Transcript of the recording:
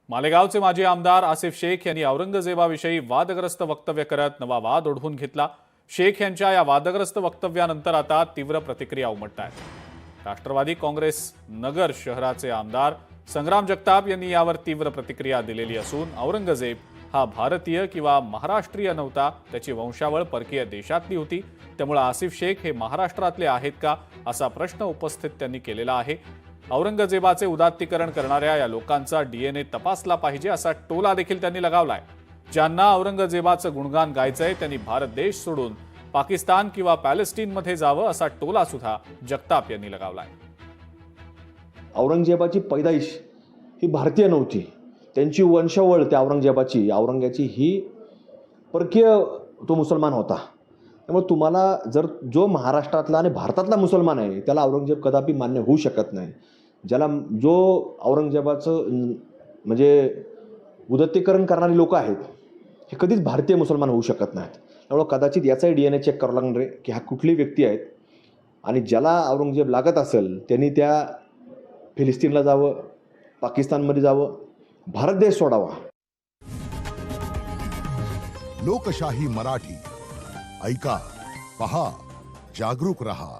मालेगावचे माजी आमदार आसिफ शेख यांनी औरंगजेबाविषयी वादग्रस्त वक्तव्य करत नवा वाद ओढवून घेतला। शेख यांच्या या वादग्रस्त वक्तव्यानंतर आता तीव्र प्रतिक्रिया उमटत आहेत। राष्ट्रवादी काँग्रेस नगर शहराचे आमदार संग्राम जगताप यांनी यावर तीव्र प्रतिक्रिया दिलेली असून औरंगजेब हा भारतीय किंवा महाराष्ट्रीय नव्हता, त्याची वंशावळ परकीय देशातली होती, त्यामुळे आसिफ शेख हे महाराष्ट्रातले आहेत का असा प्रश्न उपस्थित त्यांनी केलेला आहे। औरंगजेबाचे उदात्तीकरण करणाऱ्या या लोकांचा डीएनए तपासला पाहिजे असा टोला देखील त्यांनी लगावलाय। ज्यांना औरंगजेबाचं गुणगान गायचंय त्यांनी भारत देश सोडून पाकिस्तान किंवा पॅलेस्टाईनमध्ये जावं असा टोला सुद्धा जगताप यांनी लगावलाय। औरंगजेबाची पैदाइश ही भारतीय नव्हती, त्यांची वंशावळ त्या औरंग्याची ही परकीय तो मुसलमान होता। त्यामुळे तुम्हाला जर जो महाराष्ट्रातला आणि भारतातला मुसलमान आहे त्याला औरंगजेब कदापि मान्य होऊ शकत नाही। जो औरंगजेबाचं म्हणजे उदात्तीकरण करणारी लोक आहेत हे कधीच भारतीय मुसलमान होऊ शकत नाहीत। त्यामुळे कदाचित याचाही डीएनए चेक करावं लागणार आहे की हा कुठली व्यक्ती आहेत आणि ज्याला औरंगजेब लागत असेल त्यांनी त्या फिलिस्तीनला जावं, पाकिस्तानमध्ये जावं, भारत देश सोडावा। लोकशाही मराठी ऐका, पहा, जागरूक रहा।